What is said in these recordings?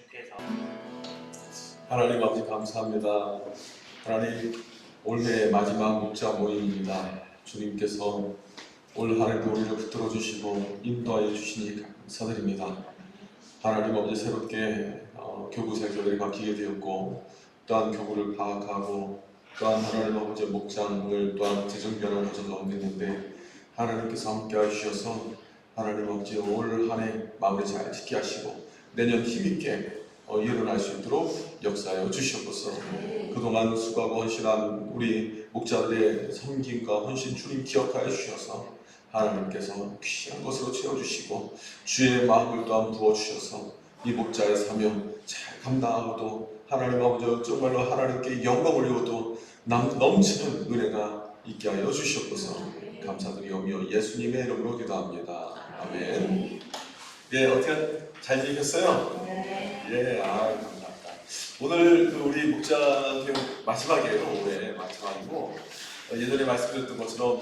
주께서 하나님 아버지 감사합니다. 하나님 올해의 마지막 목자 모임입니다. 주님께서 올 한해도 우리를 붙들어 주시고 인도하여 주시니 감사드립니다. 하나님 아버지 새롭게 교구 생활을 맡기게 되었고 또한 교구를 파악하고 또한 하나님 아버지 목장을 또한 재정비하는 과정 가운데 있는데 하나님께서 함께 하셔서 하나님 아버지 올 한해 마무리 잘 지게 하시고 내년 힘있게 일어날 수 있도록 역사하여 주시옵소서. 그동안 수고하고 헌신한 우리 목자들의 섬김과 헌신 주님 기억하여 주셔서 하나님께서 귀한 것으로 채워주시고 주의 마음을 또한 부어주셔서 이 목자의 사명 잘 감당하고도 하나님 아버지 정말로 하나님께 영광 올리고도 넘치는 은혜가 있게 하여 주시옵소서. 감사드리오며 예수님의 이름으로 기도합니다. 아멘. 예, 어떻게 잘 지내셨어요? 예, 감사합니다. 오늘 우리 목자 교육 마지막이에요. 올해 마지막이고 예전에 말씀드렸던 것처럼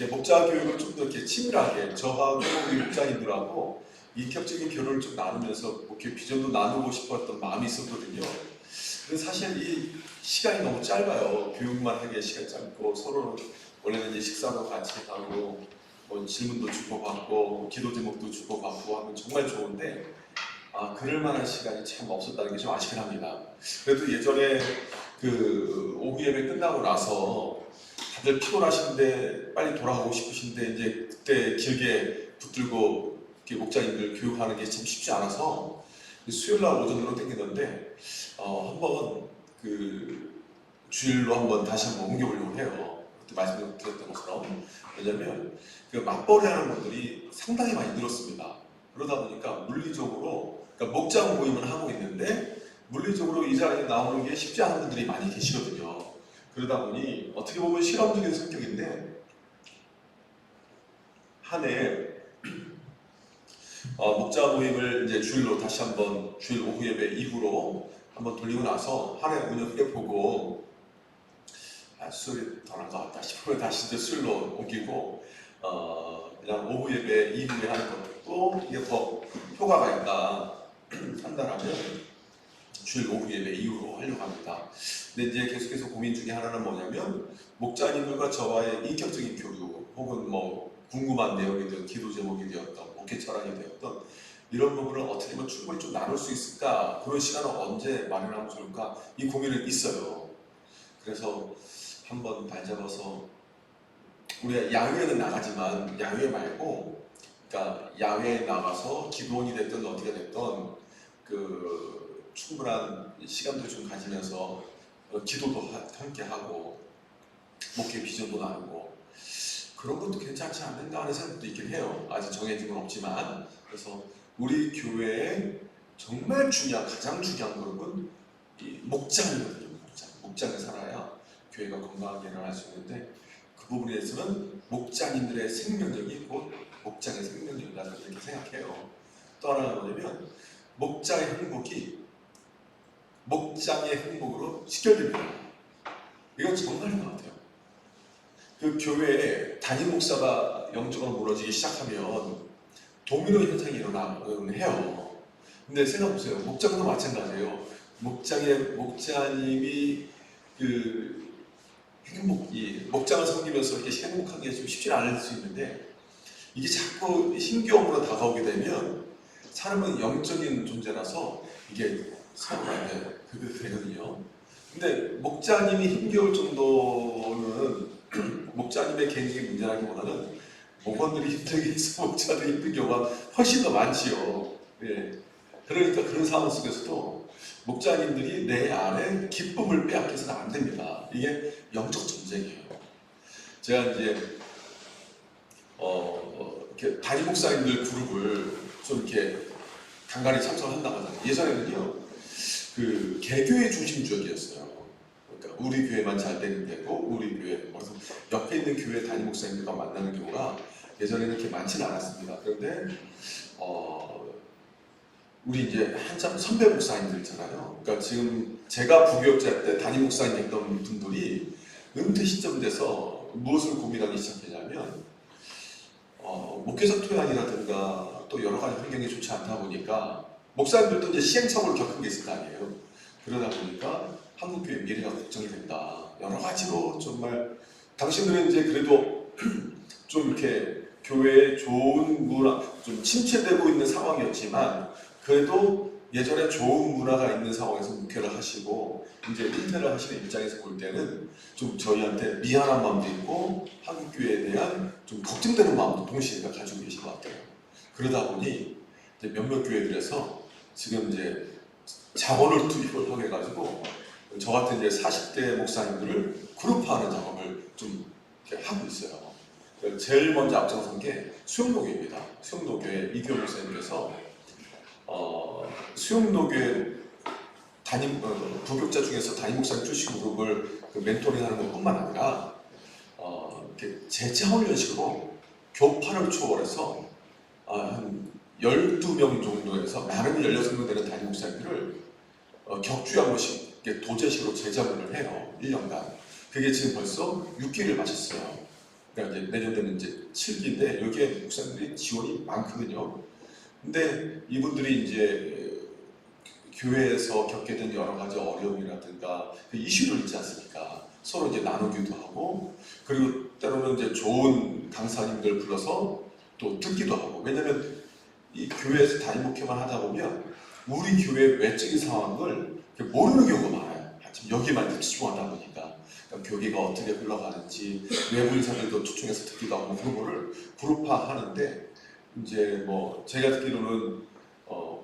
목자 교육을 좀 더 이렇게 치밀하게 저하고 우리 목자님들하고 인격적인 교류를 좀 나누면서 이렇게 비전도 나누고 싶었던 마음이 있었거든요. 근데 사실 이 시간이 너무 짧아요. 교육만 하기에 시간이 짧고 서로 원래는 이제 식사도 같이 하고 질문도 주고받고 기도 제목도 주고받고 하면 정말 좋은데 그럴 만한 시간이 참 없었다는 게 좀 아쉽긴 합니다. 그래도 예전에 그 오후 예배 끝나고 나서 다들 피곤하신데 빨리 돌아가고 싶으신데 이제 그때 길게 붙들고 목자님들 교육하는 게 참 쉽지 않아서 수요일날 오전으로 땡기는데 한번 그 주일로 한번 다시 한번 옮겨보려고 해요. 그때 말씀드렸던 것처럼. 왜냐면 그 맞벌이 하는 분들이 상당히 많이 늘었습니다. 그러다 보니까 물리적으로 그러니까 목장 모임을 하고 있는데 물리적으로 이 자리에 나오는 게 쉽지 않은 분들이 많이 계시거든요. 그러다 보니 어떻게 보면 실험적인 성격인데 한 해 목자 모임을 이제 주일로 다시 한번 주일 오후 예배 이후로 한번 돌리고 나서 한 해 운영해 보고 수요일이 더 나은 것 같다 싶으면 다시 이제 수요일로 옮기고 그냥 오후 예배 이후에 하는 것도 이게 더 효과가 있다 판단하면 주일 오후 예배 이후로 하려고 합니다. 근데 이제 계속해서 고민 중에 하나는 뭐냐면 목자님들과 저와의 인격적인 교류 혹은 뭐 궁금한 내용이든 기도 제목이 되었던 목회 철학이 되었던 이런 부분을 어떻게 하면 충분히 좀 나눌 수 있을까, 그런 시간을 언제 마련하면 좋을까, 이 고민은 있어요. 그래서 한번 발잡아서 우리가 야외는 나가지만 야외 말고 그러니까 야외에 나가서 기도원이 됐든 어디가 됐든 그 충분한 시간도 좀 가지면서 기도도 함께 하고 목회 비전도 나누고 그런 것도 괜찮지 않는가 하는 생각도 있긴 해요. 아직 정해진 건 없지만. 그래서 우리 교회에 정말 가장 중요한 것은 이 목장이거든요. 목장에 살아야 교회가 건강하게 일어날 수 있는데 그 부분에 대해서는 목장님들의 생명력이 곧 목장의 생명력이다 이렇게 생각해요. 또 하나가 뭐냐면 목장의 행복이 목장의 행복으로 직결됩니다. 이건 정말인 것 같아요. 그 교회에 담임 목사가 영적으로 무너지기 시작하면 도미노 현상이 일어나곤 해요. 근데 생각해보세요. 목장도 마찬가지예요. 목자님이 그 목장을 섬기면서 이렇게 행복하게 좀 쉽지 않을 수 있는데 이게 자꾸 힘겨움으로 다가오게 되면 사람은 영적인 존재라서 이게 서로가 그게 되거든요. 근데 목자님이 힘겨울 정도는 목자님의 개인적인 문제라기보다는 목원들이 힘들게 해서 목자들이 힘든 경우가 훨씬 더 많지요. 예. 그러니까 그런 상황 속에서도 목자님들이 내 안에 기쁨을 빼앗겨서는 안 됩니다. 이게 영적 전쟁이에요. 제가 이제 이렇게 담임 목사님들 그룹을 좀 이렇게 간간히 참석한다고 하잖아요. 예전에는요, 그 개교의 중심주역이었어요. 그러니까 우리 교회만 잘 되는 데고 우리 교회, 그래서 옆에 있는 교회 담임 목사님들과 만나는 경우가 예전에는 그렇게 많지는 않았습니다. 그런데 우리 이제 한참 선배 목사님들 있잖아요. 그러니까 지금 제가 부교육자 때 담임 목사님 했던 분들이 은퇴 시점 돼서 무엇을 고민하기 시작했냐면 목회자 토양이라든가 또 여러 가지 환경이 좋지 않다 보니까 목사님들도 이제 시행착오를 겪은 게 있을 거 아니에요. 그러다 보니까 한국교회 미래가 걱정이 된다. 여러 가지로 정말 당신들은 이제 그래도 좀 이렇게 교회에 좋은 문화, 좀 침체되고 있는 상황이었지만 그래도 예전에 좋은 문화가 있는 상황에서 목회를 하시고 이제 일대를 하시는 입장에서 볼 때는 좀 저희한테 미안한 마음도 있고 한국교회에 대한 좀 걱정되는 마음도 동시에 가지고 계신 것 같아요. 그러다 보니 이제 몇몇 교회들에서 지금 이제 자원을 투입을 하게 해가지고 저 같은 이제 40대 목사님들을 그룹화하는 작업을 좀 이렇게 하고 있어요. 제일 먼저 앞장선 게 수영노교입니다. 수영노교의 이규호 목사님께서 수영노교의 부교자 중에서 담임 목사님 출신 그룹을 멘토링하는 것뿐만 아니라 이렇게 재차훈련식으로 교파를 초월해서 한 12명 정도에서 많으면 16명 되는 담임 목사님들을 격주에 한 번씩 도제식으로 재자문을 해요. 1년간. 그게 지금 벌써 6기를 마쳤어요. 그러니까 이제 내년 되면 이제 7기인데 여기에 목사님들이 지원이 많거든요. 근데 이분들이 이제 교회에서 겪게 된 여러 가지 어려움이라든가 그 이슈를 있지 않습니까? 서로 이제 나누기도 하고 그리고 때로는 이제 좋은 강사님들 불러서 또 듣기도 하고 왜냐면 이 교회에서 담임 목회만 하다 보면 우리 교회 외적인 상황을 모르는 경우가 많아요. 지금 여기만 집중하다 보니까 그러니까 교회가 어떻게 흘러가는지 외부 인사들도 초청해서 듣기도 하고 그런 거를 그룹화하는데 이제 뭐 제가 듣기로는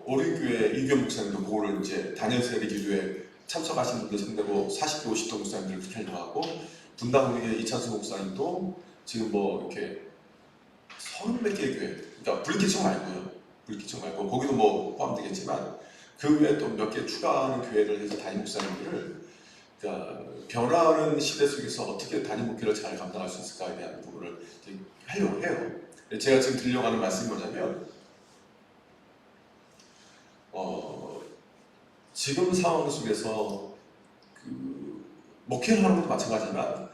오륜교회 이규호 목사님도 그거를 이제 단연세례 기도에 참석하신 분들 상대로 40대 50대 목사님들 그렇게 하려고 하고 분당우리교회 이찬수 목사님도 지금 뭐 이렇게 30몇 개의 교회 그러니까 불기청 말고요. 불기청 말고 거기도 뭐 포함되겠지만 그 외에 또 몇 개 추가하는 교회를 해서 담임 목사님들을 그러니까 변화하는 시대 속에서 어떻게 담임 목회를 잘 감당할 수 있을까에 대한 부분을 하려고 해요. 제가 지금 드리려고 하는 말씀이 뭐냐면 지금 상황 속에서 목회를 하는 것도 마찬가지지만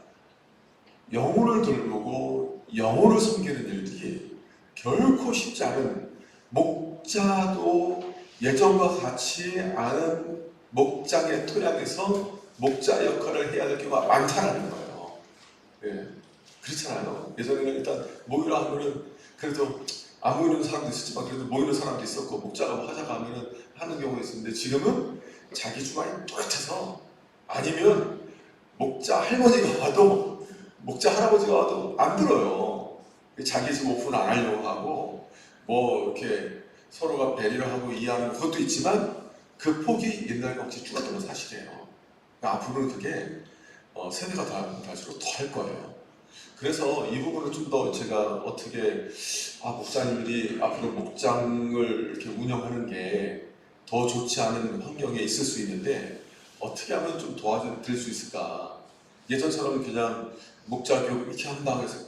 영혼을 돌보고 영혼을 섬기는 일들이 결코 쉽지 않은 목자도 예전과 같이 않은 목장의 토양에서 목자 역할을 해야 될 경우가 많다는 거예요. 예, 그렇잖아요. 예전에는 일단 모이라 하면은 그래도 안 모이는 사람도 있었지만 그래도 모이는 사람도 있었고 목자가 뭐 하자고 하면은 하는 경우가 있었는데 지금은 자기 주말이 또렷해서 아니면 목자 할머니가 와도 목자 할아버지가 와도 안 들어요. 자기 집 오픈 안 하려고 하고 뭐 이렇게 서로가 배려를 하고 이해하는 것도 있지만 그 폭이 옛날과 같이 줄어드는 사실이에요. 그러니까 앞으로는 그게 세대가 갈수록 더 할 거예요. 그래서 이 부분을 좀 더 제가 어떻게 목사님들이 앞으로 목장을 이렇게 운영하는 게 더 좋지 않은 환경에 있을 수 있는데 어떻게 하면 좀 도와드릴 수 있을까? 예전처럼 그냥 목자 교육 이렇게 한다고 해서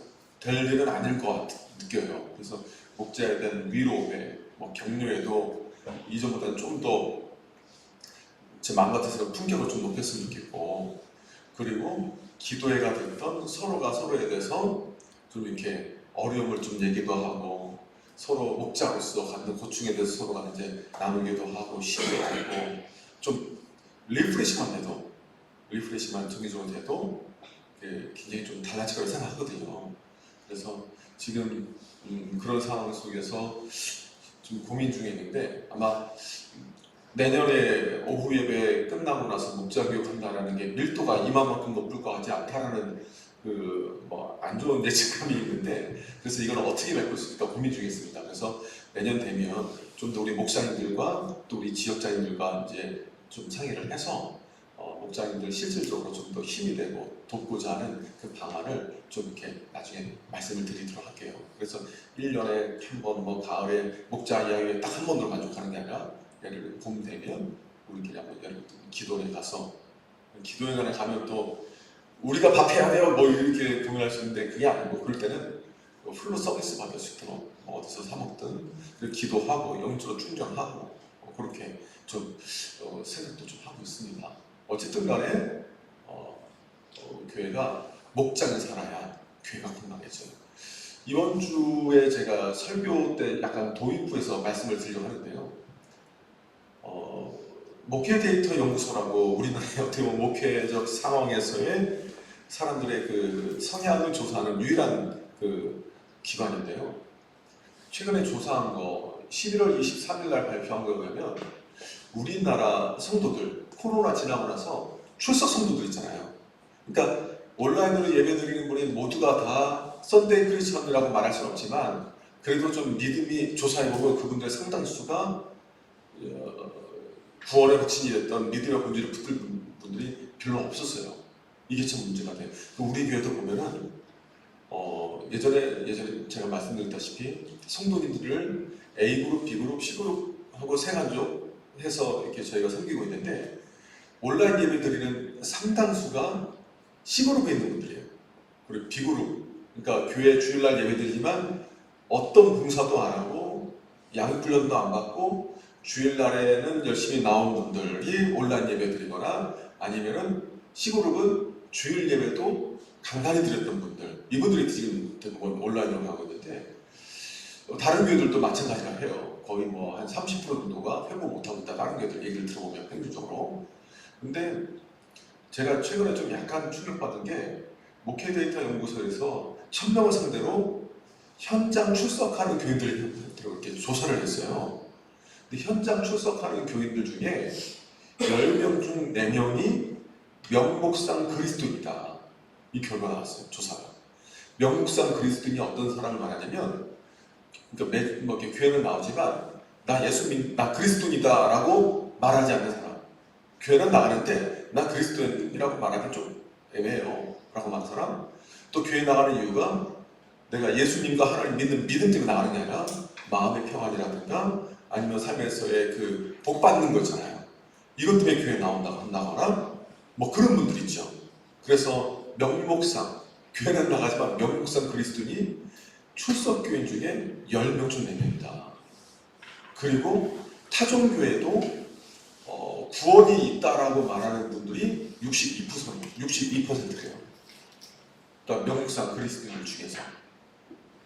될 일은 아닐 것 느껴요. 그래서 목자에 대한 위로에 격려에도 이전보다는 좀 더 제 마음 같아서 품격을 좀 높였으면 좋겠고 그리고 기도회가 됐던 서로가 서로에 대해서 좀 이렇게 어려움을 좀 얘기도 하고 서로 목자로서 갖는 고충에 대해서 서로가 이제 나누기도 하고 쉬기도 하고 좀 리프레시만 해도 리프레시만 정기적으로 해도 굉장히 좀 달라질 거라고 생각하거든요. 그래서 지금 그런 상황 속에서 좀 고민 중에 있는데 아마 내년에 오후 예배 끝나고 나서 목자 교육한다라는 게 밀도가 이만큼 높을 것 같지 않다라는 안 좋은 예측감이 있는데 그래서 이걸 어떻게 메꿀 수 있을까 고민 중에 있습니다. 그래서 내년 되면 좀 더 우리 목사님들과 또 우리 지역자님들과 이제 좀 상의를 해서 목사님들 실질적으로 좀 더 힘이 되고 돕고자 하는 그 방안을 좀 이렇게 나중에 말씀을 드리도록 할게요. 그래서 1년에 한 번 가을에 목자 이야기에 딱 한 번으로 만족하는 게 아니라 예를 들어 봄 되면 우리끼리 한번 예를 들어 기도회 가서 기도회관에 가면 또 우리가 밥해야 돼요 뭐 이렇게 동의할 수 있는데 그게 아니고 그럴 때는 풀로 서비스 받을 수 있도록 어디서 사 먹든 기도하고 영적으로 충전하고 그렇게 좀 생각도 좀 하고 있습니다. 어쨌든 간에 교회가 목장을 살아야 교회가 건강해져요. 이번 주에 제가 설교 때 약간 도입부에서 말씀을 드리려고 하는데요. 목회 데이터 연구소라고 우리나라의 어떻게 보면 목회적 상황에서의 사람들의 그 성향을 조사하는 유일한 그 기관인데요. 최근에 조사한 거 11월 23일 날 발표한 거에 의하면 우리나라 성도들 코로나 지나고 나서 출석 성도들 있잖아요. 그러니까 온라인으로 예배드리는 분이 모두가 다 썬데이 크리스천이라고 말할 수는 없지만 그래도 좀 믿음이 조사해보면 그분들의 상당수가 구원의核心이 됐던 믿음의 본질을 붙들 분들이 별로 없었어요. 이게 참 문제가 돼요. 우리 교회도 보면은 예전에 제가 말씀드렸다시피 성도님들을 A그룹, B그룹, C그룹 하고 세 간족 해서 이렇게 저희가 섬기고 있는데 온라인 예배 드리는 상당수가 C그룹에 있는 분들이에요. 그리고 B그룹, 그러니까 교회 주일날 예배 드리지만 어떤 봉사도 안 하고 양육훈련도 안 받고 주일날에는 열심히 나온 분들이 온라인 예배 드리거나 아니면은 C그룹은 주일 예배도 간간히 드렸던 분들, 이분들이 지금 대부분 온라인으로 가고 있는데 다른 교회들도 마찬가지라 해요. 거의 뭐 한 30% 정도가 회복 못하고 있다. 다른 교회들 얘기를 들어보면 평균적으로. 근데 제가 최근에 좀 약간 충격받은 게 목회 데이터 연구소에서 1000명을 상대로 현장 출석하는 교인들을 이렇게 조사를 했어요. 근데 현장 출석하는 교인들 중에 10명 중 4명이 명목상 그리스도인이다. 이 결과가 나왔어요. 조사가. 명목상 그리스도인이 어떤 사람을 말하냐면 그러니까 뭐 이렇게 교회는 나오지만 나 그리스도인이다 라고 말하지 않는 사람. 교회는 나가는데 나 그리스도인이라고 말하기 좀 애매해요 라고 말하는 사람. 또 교회 나가는 이유가 내가 예수님과 하나님 믿는 믿음 때문에 나가는 게 아니라 마음의 평안이라든가 아니면 삶에서의 그 복 받는 거 있잖아요. 이것 때문에 교회에 나가거나 뭐 그런 분들 있죠. 그래서 명목상 교회는 나가지만 명목상 그리스도인이 출석교인 중에 10명 중 4명이다. 그리고 타종교회도 구원이 있다라고 말하는 분들이 62%래요. 그러니까 명목상 그리스도인들 중에서.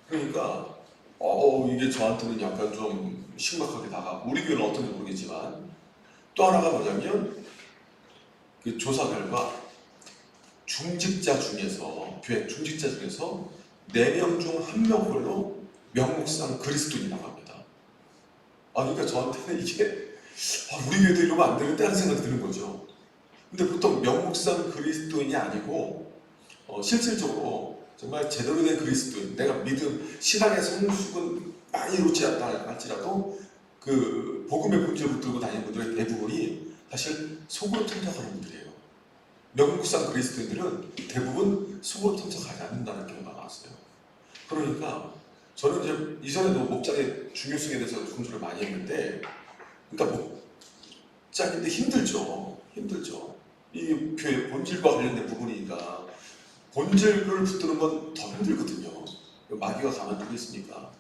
그러니까 이게 저한테는 약간 좀 심각하게 다가고 우리 교회는 어떤지 모르겠지만 또 하나가 뭐냐면 그 조사 결과 중직자 중에서 교회 중직자 중에서 4명 중 1명꼴로 명목상 그리스도인이라고 합니다. 그러니까 저한테는 이게 우리 교회도 이러면 안 되는데 하는 생각이 드는 거죠. 근데 보통 명목상 그리스도인이 아니고 실질적으로 정말 제대로 된 그리스도인, 내가 믿음, 신앙의 성숙은 많이 이루지 않다 할지라도 그 복음의 본질을 붙들고 다니는 분들의 대부분이 사실 속으로 통역하는 분들이에요. 명목상 그리스도인들은 대부분 속으로 통역하지 않는다는 결과가 나왔어요. 그러니까 저는 이제 이전에도 목장의 중요성에 대해서 공부를 많이 했는데 그러니까 목장인데 힘들죠. 이 교회 본질과 관련된 부분이니까 본질을 붙드는 건 더 힘들거든요. 마귀가 가만두고 있으니까.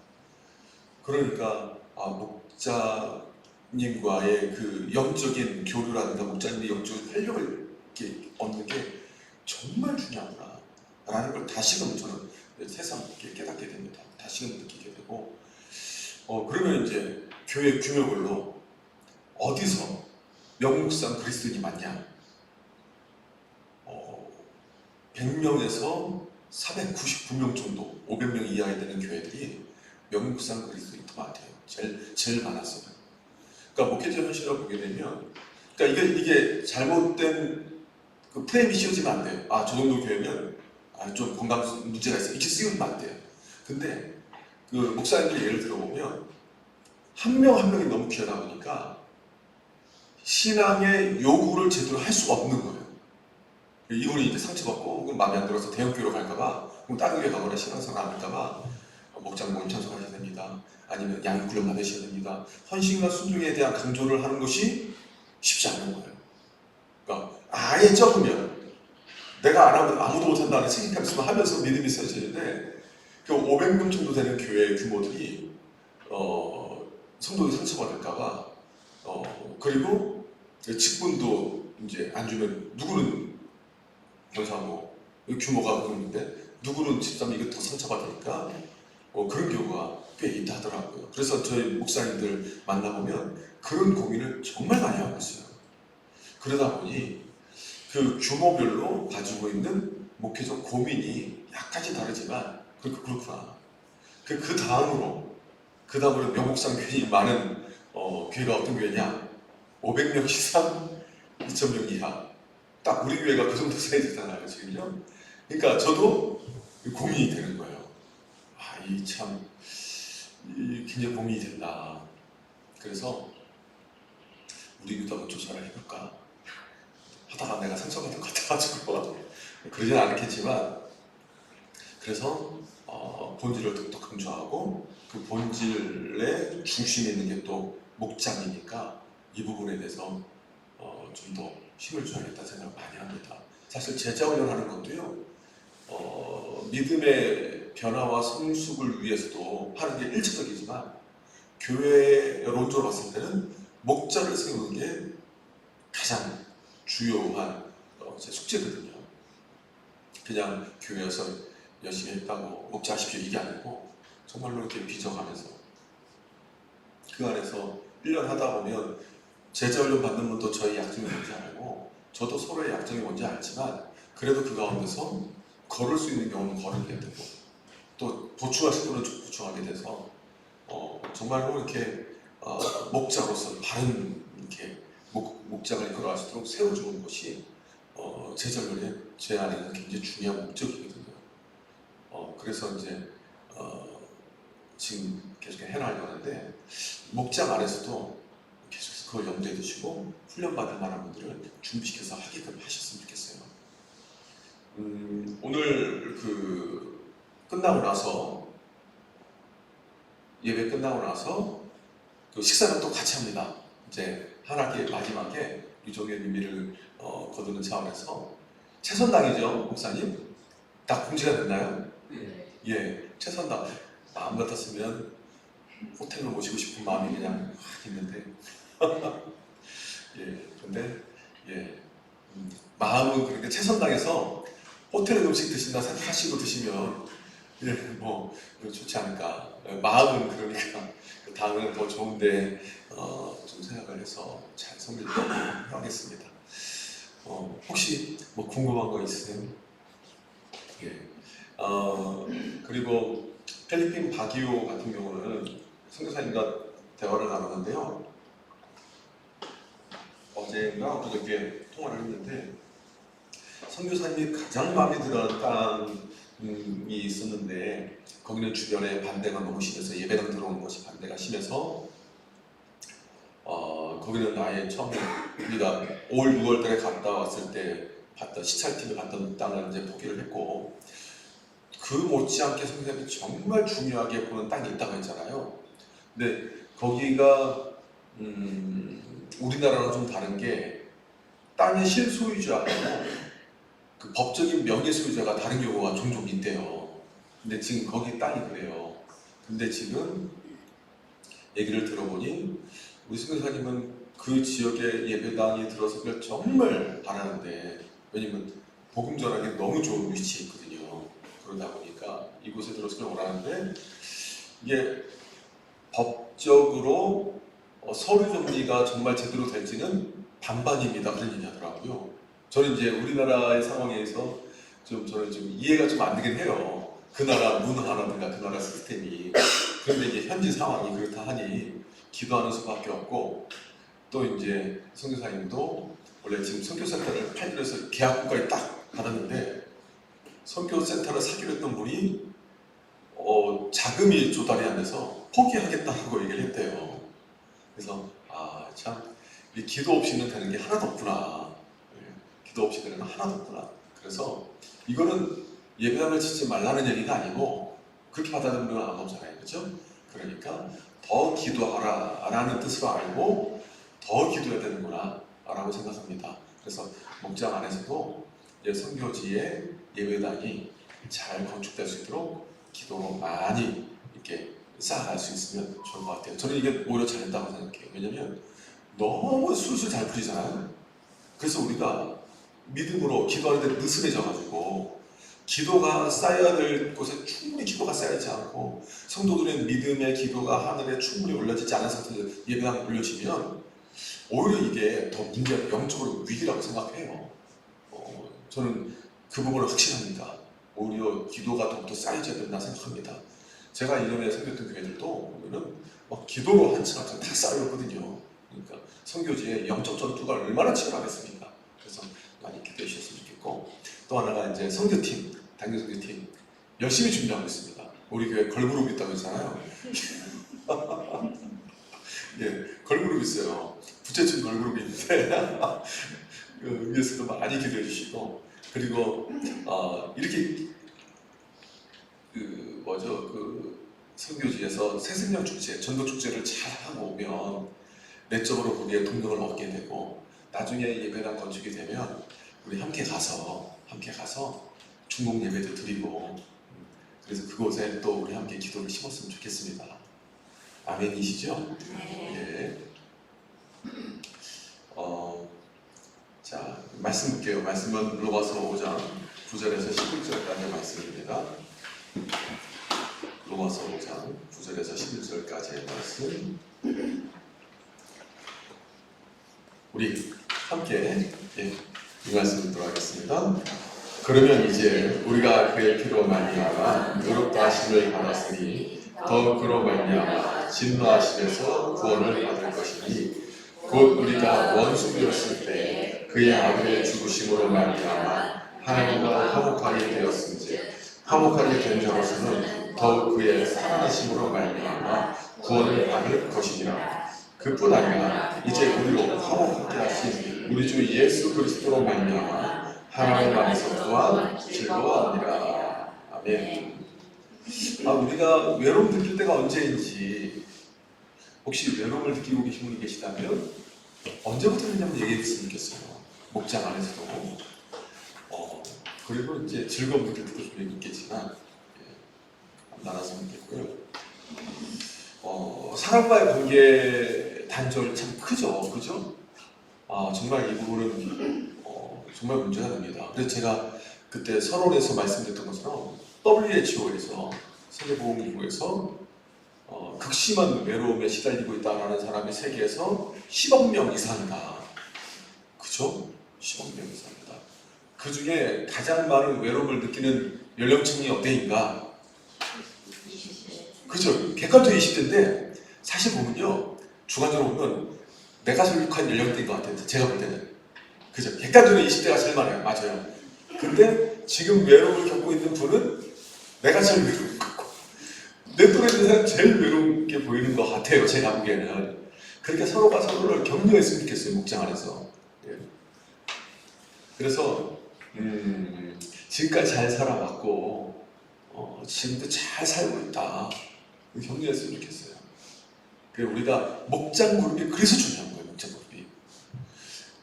그러니까 목자님과의 그 영적인 교류라든가 목자님의 영적인 활력을 이렇게 얻는 게 정말 중요하구나 라는 걸 다시금 저는 새삼 깨닫게 됩니다. 다시금 느끼게 되고 그러면 이제 교회 규모별로 어디서 명목상 그리스도인이 많냐? 100명에서 499명 정도, 500명 이하에 되는 교회들이 명목상 그리스도인이 더 많대요. 제일 많았어요. 그러니까 목회자 현실을 보게 되면, 그러니까 이게 잘못된 그 프레임이 씌워지면 안 돼요. 저 정도 교회면 좀 건강 문제가 있어요. 이렇게 씌우면 안 돼요. 근데 그 목사님들 예를 들어보면 한 명 한 명이 너무 귀하다 보니까 신앙의 요구를 제대로 할 수가 없는 거예요. 이분이 이제 상처받고 그럼 마음에 안 들어서 대형교회로 갈까봐 그럼 다른 교회 가거나 신앙생활 안 할까봐 목장 모임 참석하셔야 됩니다. 아니면 양육훈련 받으셔야 됩니다. 헌신과 순종에 대한 강조를 하는 것이 쉽지 않은 거예요. 그러니까 아예 적으면 내가 안 하면 아무도 못한다는 책임감 있으면 하면서 믿음이 있어지는데 그 500명 정도 되는 교회 규모들이 성도들이 상처받을까봐 그리고 직분도 이제 안 주면 누구는 경사하고 규모가 그런데 누구는 집사람 이게 더 상처받으니까 그런 경우가 꽤 있다 하더라고요. 그래서 저희 목사님들 만나보면 그런 고민을 정말 많이 하고 있어요. 그러다 보니 그 규모별로 가지고 있는 목회적 고민이 약간씩 다르지만 그렇구나. 그 다음으로 명목상 교인이 많은 교회가 어떤 교회냐? 500명 이상, 2,000명 이하. 딱 우리 교회가 그 정도 사이즈잖아요, 지금요. 그러니까 저도 고민이 되는 거예요. 굉장히 고민이 된다. 그래서 우리 교도 한번 조사를 해볼까? 하다가 내가 상처받은 것 같아가지고 그러진 않겠지만, 그래서 본질을 더 강조하고 그 본질의 중심에 있는 게 또 목장이니까 이 부분에 대해서 좀 더 힘을 줘야겠다 생각을 많이 합니다. 사실 제자 훈련하는 것도요, 믿음의 변화와 성숙을 위해서도 하는 게 일차적이지만, 교회 론적으로 봤을 때는 목자를 세우는 게 가장 주요한 제 숙제거든요. 그냥 교회에서 열심히 했다고 목자하십시오 이게 아니고, 정말로 이렇게 빚어가면서 그 안에서 1년 하다 보면 제자 훈련 받는 분도 저희 약점이 뭔지 알고, 저도 서로의 약점이 뭔지 알지만, 그래도 그 가운데서 걸을 수 있는 경우는 걸게 되고, 또 보충하실 분은 보충하게 돼서 정말로 이렇게 목자로서 바른 이렇게 목장을 이끌어갈 수 있도록 세워주는 것이 제자 훈련의 제 안에는 굉장히 중요한 목적이거든요. 그래서 이제 지금 계속 해나가려고 하는데, 목장 안에서도 계속해서 그걸 염두에 두시고 훈련받을 만한 분들을 준비시켜서 하게끔 하셨으면 좋겠어요. 오늘 끝나고 나서, 예배 끝나고 나서 그 식사는 또 같이 합니다. 이제 한 학기 마지막에 유종의 의미를 거두는 차원에서 최선당이죠, 목사님? 다 공지가 됐나요? 네. 예, 최선당. 마음 같았으면 호텔로 모시고 싶은 마음이 그냥 확 있는데 예, 근데 마음은 그렇게 최선당해서 호텔 음식 드신다 생각하시고 드시면 뭐 좋지 않을까. 마음은 그러니까 다음에는 더 좋은데 좀 생각을 해서 잘 섬기도록 하겠습니다. 혹시 뭐 궁금한 거 있으세요? 예. 그리고 필리핀 바기오 같은 경우는 선교사님과 대화를 나누는데요. 어제인가 엊그저께 통화를 했는데, 선교사님이 가장 마음에 들어하는 땅이 있었는데, 거기는 주변에 반대가 너무 심해서, 예배당 들어오는 것이 반대가 심해서 거기는 아예 처음에 우리가 5월, 6월 달에 갔다 왔을 때 시찰팀에 갔던 땅을 이제 포기를 했고, 그 못지않게 선생님이 정말 중요하게 보는 땅이 있다고 했잖아요. 근데 거기가 우리나라랑 좀 다른 게, 땅의 실소유자하고 그 법적인 명예 소유자가 다른 경우가 종종 있대요. 근데 지금 거기 땅이 그래요. 근데 지금 얘기를 들어보니 우리 선교사님은 그 지역에 예배당이 들어서길 정말 바라는데, 왜냐면 복음 전하기 너무 좋은 위치에 있거든요. 그러다 보니까 이곳에 들어서길 원하는데, 이게 법적으로 서류 정리가 정말 제대로 될지는 반반입니다. 그런 얘기 하더라고요. 저는 이제 우리나라의 상황에서 저는 좀 이해가 좀 안 되긴 해요. 그 나라 문화라든가 그 나라 시스템이. 그런데 이제 현지 상황이 그렇다 하니 기도하는 수밖에 없고, 또 이제 선교사님도 원래 지금 선교센터를 파기로 해서 계약금까지 딱 받았는데, 선교센터를 사기로 했던 분이 자금이 조달이 안 돼서 포기하겠다고 얘기를 했대요. 그래서 참 이 기도 없이는 되는 게 하나도 없구나. 기도 없이 되는 건 하나도 없구나. 그래서 이거는 예배당을 짓지 말라는 얘기가 아니고, 그렇게 받아들이는 건 아무도 없잖아요, 그렇죠? 그러니까 더 기도하라 라는 뜻으로 알고 더 기도해야 되는구나 라고 생각합니다. 그래서 목장 안에서도 선교지의 예배당이 잘 건축될 수 있도록 기도로 많이 이렇게 쌓아갈 수 있으면 좋을 것 같아요. 저는 이게 오히려 잘했다고 생각해요. 왜냐면 너무 술술 잘 풀리잖아요. 그래서 우리가 믿음으로 기도하는데 느슨해져가지고 기도가 쌓여야 될 곳에 충분히 기도가 쌓이지 않고 성도들의 믿음의 기도가 하늘에 충분히 올려지지 않은 상태에서 예배가 올려지면 오히려 이게 더 문제가 영적으로 위기라고 생각해요. 저는 그 부분을 확신합니다. 오히려 기도가 더욱더 쌓여져야 된다 생각합니다. 제가 이전에 섬겼던 교회들도 보면은 막 기도로 한층 한층 다 쌓였거든요. 그러니까 선교지의 영적 전투가 얼마나 치열하겠습니까? 그래서 많이 기도해 주셨으면 좋겠고, 또 하나가 이제 선교팀, 단교 선교팀 열심히 준비하고 있습니다. 우리 교회 걸그룹 있다고 했잖아요. 예, 걸그룹 있어요. 부채춤 걸그룹이 있는데 그 위에서도 많이 기도해 주시고, 그리고 이렇게 그 선교지에서 새생명 축제, 전도 축제를 잘 하고 오면 내적으로 거기에 동력을 얻게 되고, 나중에 예배당 건축이 되면 우리 함께 가서 중복 예배도 드리고, 그래서 그곳에 또 우리 함께 기도를 심었으면 좋겠습니다. 아멘이시죠? 네. 자, 말씀 볼게요. 말씀은 로마서 5장 9절에서 11절까지의 말씀입니다. 로마서 5장 9절에서 11절까지의 말씀. 우리 함께 이 말씀 듣도록 하겠습니다. 그러면 이제 우리가 그의 피로 말미암아 의롭다 하심을 받았으니 더 그로 말미암아 진노하심에서 구원을 받을 것이니, 곧 우리가 원수되었을 때 그의 아들의 죽으심으로 말미암아 하나님과 화목하게 되었은즉 화목하게 된 자로서는 더욱 그의 살아나심으로 말미암아 구원을 받을 것이니라. 그뿐 아니라 이제 우리로 화목하게 하신 우리 주 예수 그리스도로 말미암아 하나님 안에서 또한 즐거워하니라. 아멘. 우리가 외로움 느낄 때가 언제인지, 혹시 외로움을 느끼고 계신 분이 계시다면 언제부터 그냥 얘기했으면 좋겠어요. 목장 안에서도. 그리고 이제 즐거움 느낄 때도 좀 있겠지만, 나눴으면 좋겠고요. 사람과의 관계 단절 참 크죠, 그죠? 정말 이 부분은 정말 문제가 됩니다. 그래서 제가 그때 서론에서 말씀드렸던 것처럼 WHO에서 세계보건기구에서 극심한 외로움에 시달리고 있다는 사람이 세계에서 10억 명 이상이다. 그죠? 10억 명 이상이다. 그 중에 가장 많은 외로움을 느끼는 연령층이 어디인가? 그죠? 객관적으로 20대인데 사실 보면요, 주관적으로 보면 내가 속한 연령대인 것 같아요. 제가 볼 때는. 그죠? 객관적으로 20대가 제일 많아요. 맞아요. 근데 지금 외로움을 겪고 있는 분은 내가 제일 외로운 거고, 내 또래 있는 사람 제일 외롭게 보이는 것 같아요. 제가 보기에는. 그러니까 서로가 서로를 격려했으면 좋겠어요. 목장 안에서. 그래서 지금까지 잘 살아왔고 지금도 잘 살고 있다. 격려했으면 좋겠어요. 우리가 목장 그룹이 그래서 중요한 거예요. 목장 그룹이.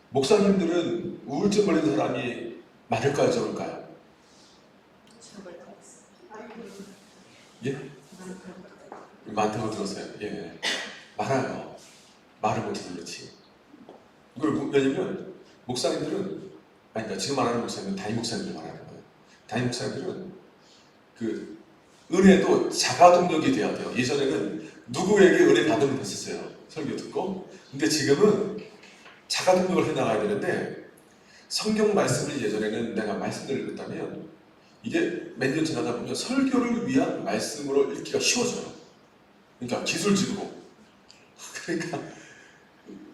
목사님들은 우울증 걸린 사람이 많을까요? 적을까요? 예? 많다고 들었어요. 예. 많아요. 말을 못해서 그렇지. 그리고 왜냐면 목사님들은, 그러니까 지금 말하는 목사님은 담임 목사님들 말하는 거예요. 담임 목사님들은 그 은혜도 자가동력이 돼야 돼요. 예전에는 누구에게 은혜 받으면 됐었어요. 설교 듣고. 근데 지금은 자가동력을 해나가야 되는데, 성경 말씀을 예전에는 내가 말씀을 읽었다면 이게 몇 년 지나다 보면 설교를 위한 말씀으로 읽기가 쉬워져요. 그러니까 기술직으로. 그러니까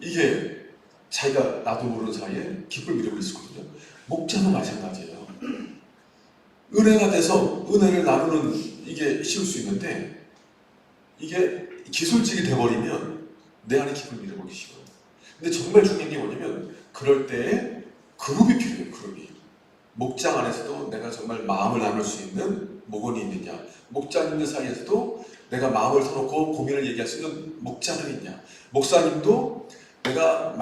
이게 자기가 나도 모르는 사이에 기쁨을 잃어버릴 수 있거든요. 목자도 마찬가지예요. 은혜가 돼서 은혜를 나누는 이게 쉬울 수 있는데, 이게 기술직이 돼버리면 내 안에 기쁨을 잃어버리기 쉬워요. 근데 정말 중요한 게 뭐냐면, 그럴 때에 그룹이 필요해요. 그룹이. 목장 안에서도 내가 정말 마음을 나눌 수 있는 목원이 있느냐, 목자님들 사이에서도 내가 마음을 터놓고 고민을 얘기할 수 있는 목자들이 있냐, 목사님도 내가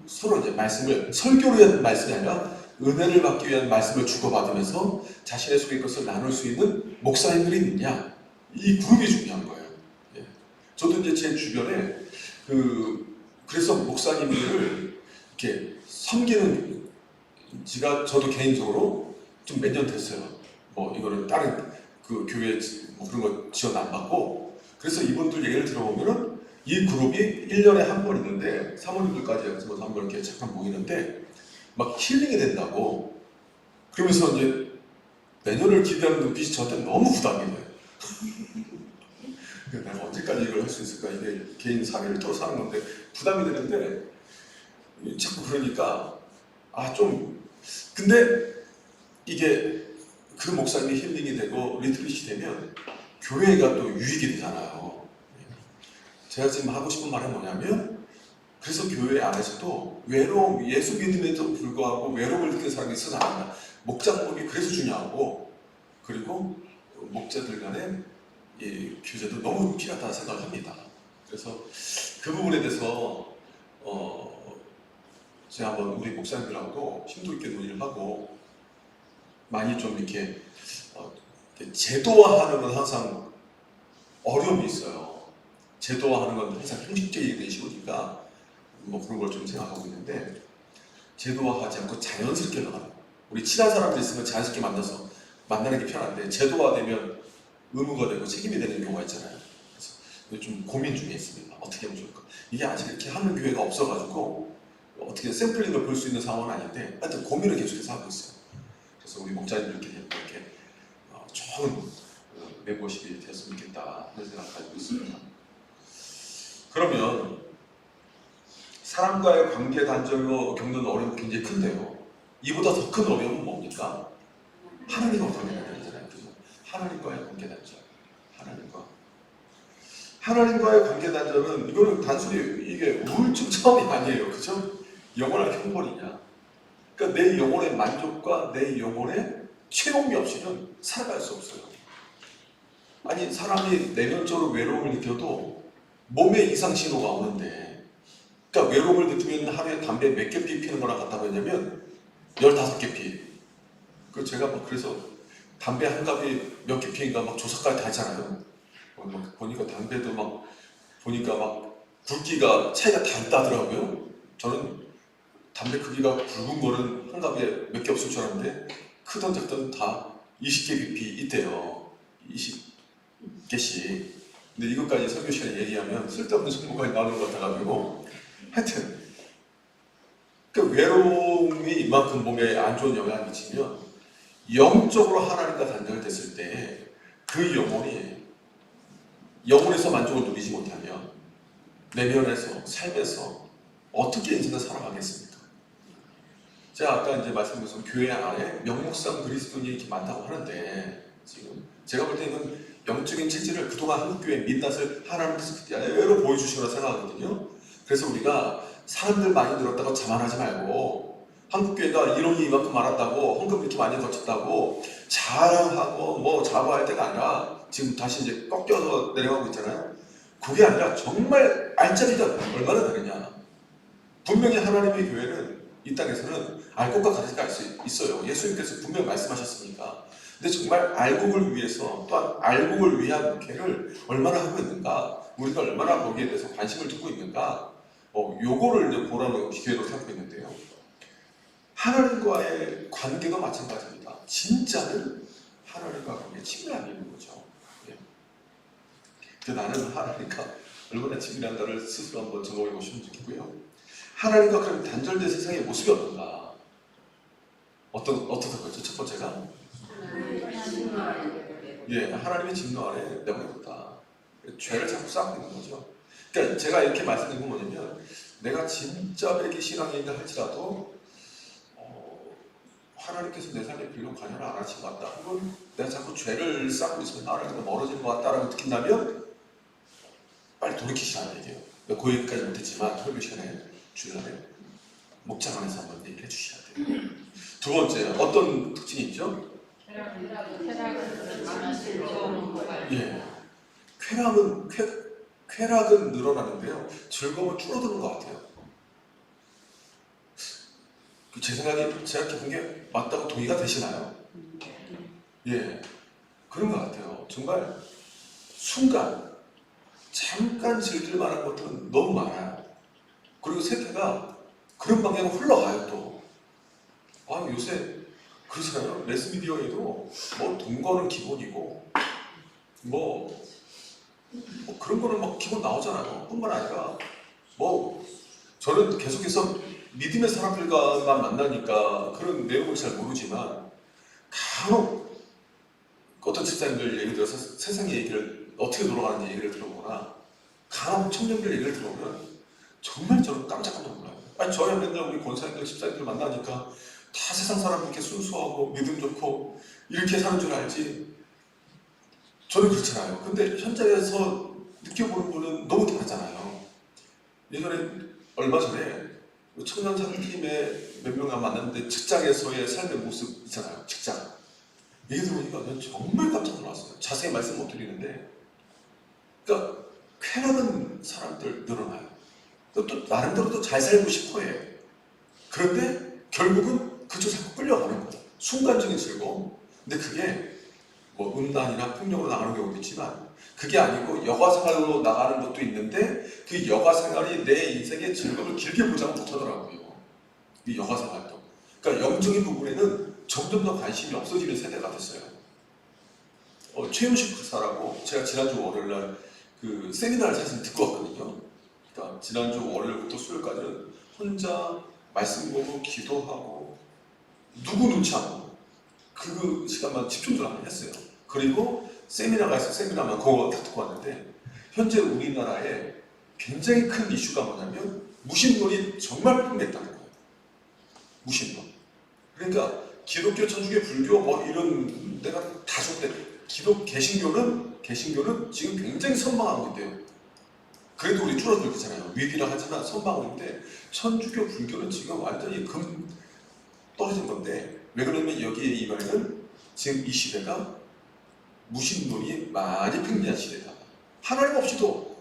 서로 이제 말씀을 설교를 위한 말씀이 아니라 은혜를 받기 위한 말씀을 주고받으면서 자신의 속의 것을 나눌 수 있는 목사님들이 있느냐, 이 그룹이 중요한 거예요. 예. 저도 이제 제 주변에 그래서 목사님들을 이렇게 섬기는 지가 저도 개인적으로 좀 몇 년 됐어요. 뭐 이거는 다른 그 교회 뭐 그런 거 지원 안 받고, 그래서 이분들 얘기를 들어보면은 이 그룹이 1년에 한 번 있는데 사모님들까지 해서 한 번 이렇게 잠깐 모이는데 막 힐링이 된다고. 그러면서 이제 내년을 기대하는 눈빛이 저한테 너무 부담이 돼요. 내가 언제까지 이걸 할 수 있을까? 이게 개인 사회를 또 사는 건데 부담이 되는데 자꾸 그러니까 좀 근데 이게 그 목사님이 힐링이 되고 리트릿이 되면 교회가 또 유익이 되잖아요. 제가 지금 하고 싶은 말은 뭐냐면, 그래서 교회 안에서도 외로움, 예수 믿음에도 불구하고 외로움을 느끼는 사람이 있어서 안 한다. 목장목이 그래서 중요하고, 그리고 목자들 간의 이 교제도 너무 필요하다 생각을 합니다. 그래서 그 부분에 대해서 제가 한번 우리 목사님들하고도 심도 있게 논의를 하고, 많이 좀 이렇게 제도화하는 건 항상 어려움이 있어요. 제도화하는 건 항상 형식적이기 쉬우니까 뭐 그런 걸 좀 생각하고 있는데, 제도화하지 않고 자연스럽게 나가는, 우리 친한 사람들 있으면 자연스럽게 만나서 만나는 게 편한데 제도화되면 의무가 되고 책임이 되는 경우가 있잖아요. 그래서 좀 고민 중에 있습니다. 어떻게 하면 좋을까? 이게 아직 이렇게 하는 교회가 없어가지고 어떻게 샘플링을 볼 수 있는 상황은 아닌데 하여튼 고민을 계속해서 하고 있어요. 그래서 우리 목자님들끼리 이렇게 좋은 멤버십이 됐으면 좋겠다 하는 생각을 가지고 있습니다. 그러면 사람과의 관계 단절로 겪는 어려움이 굉장히 큰데요. 이보다 더 큰 어려움은 뭡니까? 하나님과 관계 단절이잖아요. 그죠? 하나님과의 관계 단절. 하나님과의 관계 단절은 이거는 단순히 이게 우울증 차원이 아니에요. 그죠? 영원한 형벌이냐. 그러니까 내 영혼의 만족과 내 영혼의 채움이 없이는 살아갈 수 없어요. 아니, 사람이 내면적으로 외로움을 느껴도 몸에 이상 신호가 오는데, 그러니까 외로움을 느끼면 하루에 담배 몇 개 피우는 거랑 같다고 했냐면 15개 피. 그 제가 막 그래서 담배 한 갑이 몇 개 피니까 막 조사까지 다 했잖아요. 막 보니까 담배도 막 보니까 막 굵기가 차이가 다 있다더라고요. 저는 담배 크기가 굵은 거는 한 갑에 몇 개 없을 줄 알았는데 크던 작던 다 20개 BP 있대요. 20개씩. 근데 이것까지 설교 시간에 얘기하면 쓸데없는 정보가 나오는 것 같아가지고 하여튼 그 외로움이 이만큼 몸에 안 좋은 영향을 미치면 영적으로 하나님과 단절됐을 때 그 영혼에서 만족을 누리지 못하면 내면에서 삶에서 어떻게 인생을 살아가겠습니까? 제가 아까 이제 말씀드린 교회 안에 명목상 그리스도인이 이렇게 많다고 하는데, 지금 제가 볼 때는 영적인 체질을 그동안 한국교회 민낯을 하나님께서 그대로 보여주시라고 생각하거든요. 그래서 우리가 사람들 많이 늘었다고 자만하지 말고, 한국교회가 이론이 이만큼 많았다고, 헌금 이렇게 많이 거쳤다고 자랑하고 뭐 자부할 때가 아니라 지금 다시 이제 꺾여서 내려가고 있잖아요. 그게 아니라 정말 알짜리가 얼마나 다르냐. 분명히 하나님의 교회는 이 땅에서는 알곡과 가지가 있어요. 예수님께서 분명히 말씀하셨으니까. 근데 정말 알곡을 위해서, 또한 알곡을 위한 목회를 얼마나 하고 있는가, 우리가 얼마나 거기에 대해서 관심을 두고 있는가, 요거를 이제 보라는 기회로 삼고 있는데요. 하나님과의 관계도 마찬가지입니다. 진짜는 하나님과 관계 친밀함이 있는 거죠. 예. 나는 하나님과 얼마나 친밀한가를 스스로 한번 적어보고 싶으면 좋겠고요. 하나님과 그럼 단절된 세상의 모습이 어떤가? 어떤 거죠? 첫 번째가 하나님의 진노 아래 내가 있다. 죄를 자꾸 쌓고 있는 거죠. 그러니까 제가 이렇게 말씀드린 건 뭐냐면, 내가 진짜 백이 신앙인이다 할지라도 하나님께서 내 삶에 별로 관여를 안 하신 것 같다. 혹은 내가 자꾸 죄를 쌓고 있으면 하나님과 멀어지는 것 같다라고 느낀다면 빨리 돌이키시라는 얘기예요. 그 얘기까지 못했지만 설교 시간에 주일날에 목장 안에서 한번 얘기를 해주셔야 돼요. 두 번째, 어떤 특징이 있죠? 쾌락은 늘어나는데요, 즐거움은 줄어드는 것 같아요. 제 생각에 제가 이렇게 본 게 맞다고 동의가 되시나요? 그런 것 같아요. 정말 순간 잠깐 즐길 만한 것들은 너무 많아요. 그리고 세태가 그런 방향으로 흘러가요. 또 요새 그렇잖아요. 매스미디어에도 뭐 동거는 기본이고 뭐 그런 거는 막 기본 나오잖아요. 뿐만 아니라 뭐 저는 계속해서 믿음의 사람들과만 만나니까 그런 내용을 잘 모르지만 간혹 어떤 집사님들 얘기 들어서 세상 얘기를 어떻게 돌아가는지 얘기를 들어보거나 간혹 청년들 얘기를 들어보면 정말 저는 깜짝깜짝 놀라요. 아니 저야 맨날 우리 권사님들 집사님들 만나니까 다 세상 사람 이렇게 순수하고 믿음 좋고 이렇게 사는 줄 알지 저는 그렇잖아요. 근데 현장에서 느껴보는 거는 너무 다르잖아요. 예전에 얼마 전에 청년 상팀에 몇 명을 만났는데 직장에서의 삶의 모습 있잖아요. 직장. 얘기 들어보니까 저는 정말 깜짝 놀랐어요. 자세히 말씀 못 드리는데 그러니까 쾌락은 사람들 늘어나요. 또 나름대로 또 잘 살고 싶어 해요. 그런데 결국은 그쪽 자꾸 끌려가는 거예요. 순간적인 즐거움. 근데 그게 뭐 음란이나 폭력으로 나가는 경우도 있지만 그게 아니고 여가생활로 나가는 것도 있는데 그 여가생활이 내 인생의 즐거움을 길게 보장을 못하더라고요. 이 여가생활도. 그러니까 영적인 부분에는 점점 더 관심이 없어지는 세대가 됐어요. 최윤식 박사라고 제가 지난주 월요일날 그 세미나를 사실 듣고 왔거든요. 그러니까 지난주 월요일부터 수요일까지는 혼자 말씀 보고 기도하고 누구 눈치 안 보고 그 시간만 집중을 한번 했어요. 그리고 세미나가 있어요. 세미나만 그거 다 듣고 왔는데 현재 우리나라에 굉장히 큰 이슈가 뭐냐면 무신론이 정말 풍부했다는 거예요. 무신론. 그러니까 기독교, 천주교, 불교 뭐 이런 데가 다 좋대. 개신교는 지금 굉장히 선방하고 있대요. 그래도 우리 줄어들고 있잖아요. 위기라 하지만 선방하고 있는데 천주교, 불교는 지금 완전히 떨어진 건데 왜 그러냐면 여기에 이번에는 지금 이 시대가 무신론이 많이 팽배한 시대다. 하나님 없이도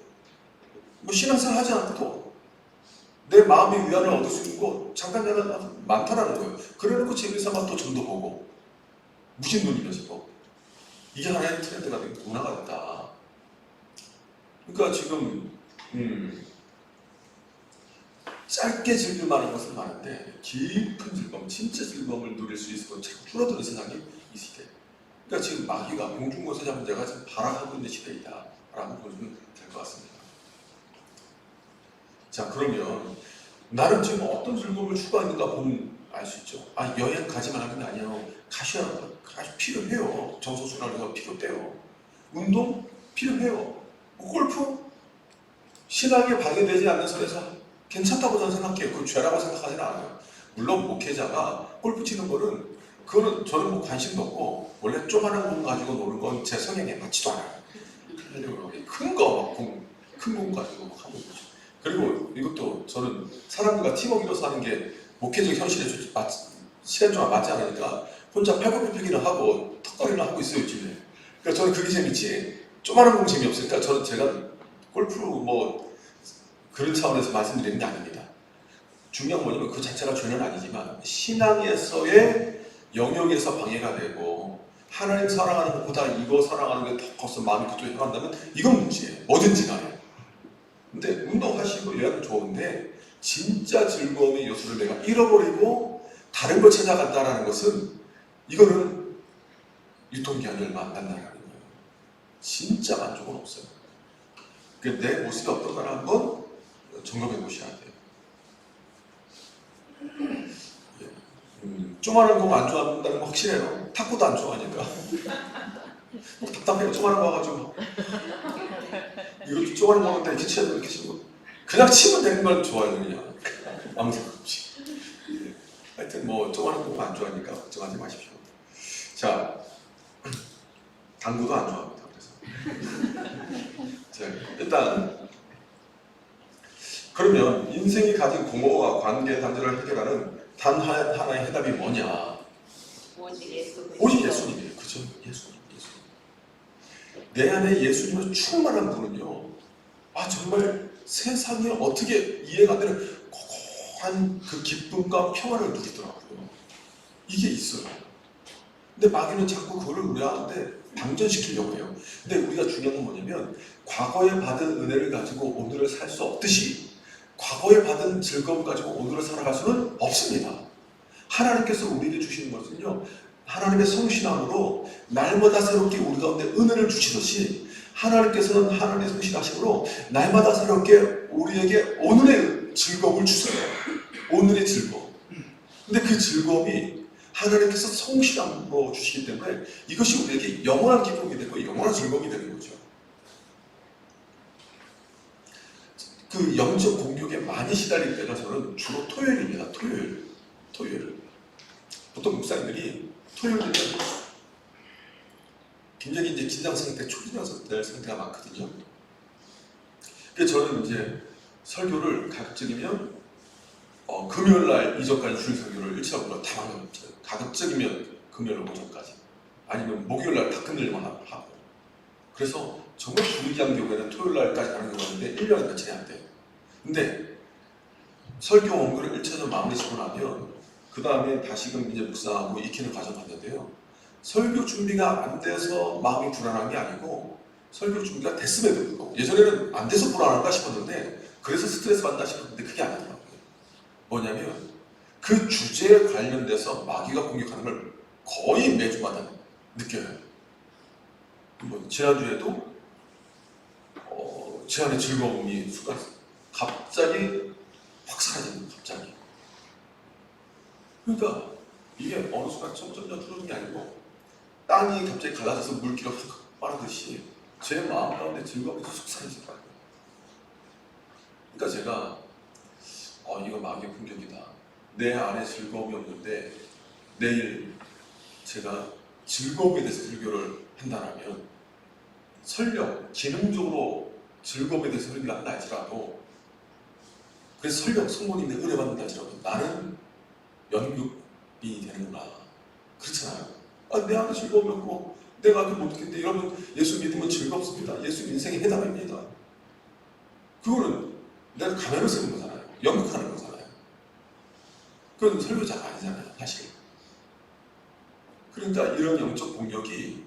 뭐 신앙생활 하지 않고도 내 마음의 위안을 얻을 수 있는 거 잠깐 많다라는 거예요. 그래놓고 재미삼아 또 점도 보고 무신론이면서 이게 하나의 트렌드가 되고 문화가 됐다. 그러니까 지금 짧게 즐길 만한 것은 많은데 깊은 즐거움, 진짜 즐거움을 누릴 수 있을 건 자꾸 줄어드는 세상이 이 시대. 그러니까 지금 마귀가 공중권세 문제가 지금 발악하고 있는 시대이다 라고 보시면 될 것 같습니다. 자, 그러면 나는 지금 어떤 즐거움을 추구하는가 보면 알 수 있죠. 여행 가지만 하는 게 아니에요. 가셔야 필요해요. 정서순환이 필요돼요. 운동 필요해요. 골프 신앙에 방해되지 않는 선에서 괜찮다고 저는 생각해요. 그건 죄라고 생각하지는 않아요. 물론 목회자가 골프 치는 거는 그거는 저는 뭐 관심도 없고 원래 조그마한 공 가지고 노는 건 제 성향에 맞지도 않아요. 큰 공 가지고 하는 거죠. 그리고 이것도 저는 사람들과 팀워크로서 하는 게 목회적 현실에 시간적으로 맞지 않으니까 혼자 팔굽혀펴기를 하고 턱걸이를 하고 있어요 집에. 그러니까 저는 그게 재밌지 조그마한 공 재미없으니까 저는 제가 골프 뭐 그런 차원에서 말씀드리는 게 아닙니다. 중요한 건 뭐냐면 그 자체가 죄는 아니지만 신앙에서의 영역에서 방해가 되고 하나님 사랑하는 것보다 이거 사랑하는 게 더 커서 마음이 그쪽에 향한다면 이건 문제예요. 뭐든지 간에. 근데 운동하시고 여행은 좋은데 진짜 즐거움의 요소를 내가 잃어버리고 다른 걸 찾아간다는 것은 이거는 유통기한이 얼마 안 간다는 거예요. 진짜 만족은 없어요. 내 모습이 어떤가를 한번 점검해 보셔야 돼요. 조그마한 공 안 좋아한다는 건 확실해요. 탁구도 안 좋아하니까. 답답해요. 조그마한 거 가지고. 이거 조그마한 거 이렇게 치고 이렇게 치고. 그냥 치면 되는 걸 좋아해요. 그냥. 아무 생각 없이. 하여튼 뭐 조그마한 공 안 좋아하니까 걱정하지 마십시오. 자, 당구도 안 좋아합니다. 그래서. 자, 일단 그러면 인생이 가진 공허와 관계 단절을 해결하는 단 하나의 해답이 뭐냐? 오직 예수님이에요. 그렇죠? 예수님. 내 안에 예수님을 충만한 분은요. 정말 세상에 어떻게 이해가 안 되는 고고한 그 기쁨과 평안을 누리더라고요. 이게 있어요. 근데 마귀는 자꾸 그걸 우리한테 방전시키려고 해요. 근데 우리가 중요한 건 뭐냐면 과거에 받은 은혜를 가지고 오늘을 살 수 없듯이 과거에 받은 즐거움 가지고 오늘을 살아갈 수는 없습니다. 하나님께서 우리에게 주시는 것은요, 하나님의 성실함으로 날마다 새롭게 우리 가운데 은혜를 주시듯이 하나님께서는 하나님의 성실하심으로 날마다 새롭게 우리에게 오늘의 즐거움을 주세요. 오늘의 즐거움. 근데 그 즐거움이 하나님께서 성실함으로 주시기 때문에 이것이 우리에게 영원한 기쁨이 되고 영원한 즐거움이 되는 거죠. 그 영적 공격에 많이 시달릴 때가 저는 주로 토요일입니다. 토요일. 보통 목사님들이 토요일 되면 굉장히 이제 긴장 상태, 초긴장 상태가 많거든요. 그래서 저는 이제 설교를 가급적이면 금요일 날 이전까지 주일 설교를 일차적으로 다 마감합니다. 가급적이면 금요일 오전까지, 아니면 목요일 날 다 끝내려고 하고. 그래서 정말 불리한 경우에는 토요일 날까지 가는 경우가 있는데 1년에 며칠이 안 돼요. 근데 설교 원고를 1차전 마무리 짓고 나면 그 다음에 다시금 이제 묵상하고 익히는 과정 갔는데요. 설교 준비가 안 돼서 마음이 불안한 게 아니고 설교 준비가 됐음에도 불구하고, 예전에는 안 돼서 불안한가 싶었는데 그래서 스트레스 받나 싶었는데 그게 아니더라고요. 뭐냐면 그 주제에 관련돼서 마귀가 공격하는 걸 거의 매주마다 느껴요. 뭐 지난주에도 제 안에 즐거움이 순간 갑자기 확 사라지는, 갑자기. 그러니까 이게 어느 순간 점점 줄어드는 게 아니고 땅이 갑자기 갈라져서 물기가 훅 빠르듯이 제 마음 가운데 즐거움이 쑥 사라질 거예요. 그러니까 제가 이거 마귀의 공격이다. 내 안에 즐거움이 없는데 내일 제가 즐거움에 대해서 설교를 한다면, 설령 기능적으로 즐거움에 대해서 설교를 한다 할지라도, 그래서 설령 성모님의 은혜 받는다 할지라도 나는 연극이 되는구나. 그렇잖아요. 내 안에 즐거움이 없고 내가 그 못했는데, 여러분 예수 믿으면 즐겁습니다. 예수 인생의 해답입니다. 그거는 내가 가면을 쓰는 거잖아요. 연극하는 거잖아요. 그건 설교자가 아니잖아요, 사실. 그러니까 이런 영적 공격이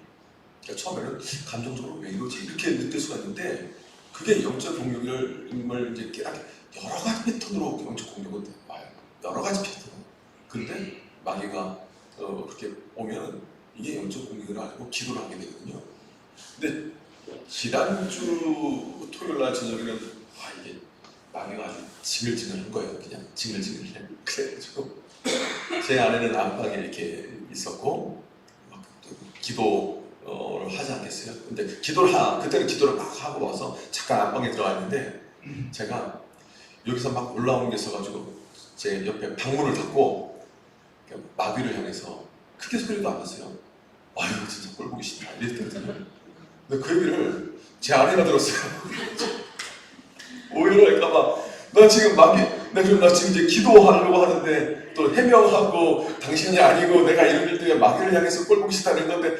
처음에는 감정적으로 왜 이러지? 이렇게 느낄 수가 있는데, 그게 영적 공격을 이제 깨닫게 여러 가지 패턴으로 영적 공격은 와요. 여러 가지 패턴. 근데 마귀가 그렇게 오면 이게 영적 공격이 아니고 기도를 하게 되거든요. 근데 지난주 토요일 날 저녁에는 이게 마귀가 아주 징글징글한 거예요. 그냥 징글징글해. 그래가지고 제 안에는 안방에 이렇게 있었고 막 기도를 하지 않겠어요? 근데 그때는 기도를 막 하고 와서 잠깐 안방에 들어가 있는데, 제가 여기서 막 올라오는 게 있어가지고 제 옆에 방문을 닫고 마귀를 향해서 크게 소리도 안 났어요. 아유 진짜 꼴 보기 싫다 이랬거든요. 근데 그 얘기를 제 아내가 들었어요. 오해를 할까봐 나 지금 나 지금 이제 기도하려고 하는데 또 해명하고 당신이 아니고 내가 이러기 때문에 마귀를 향해서 꼴 보기 싫다는 건데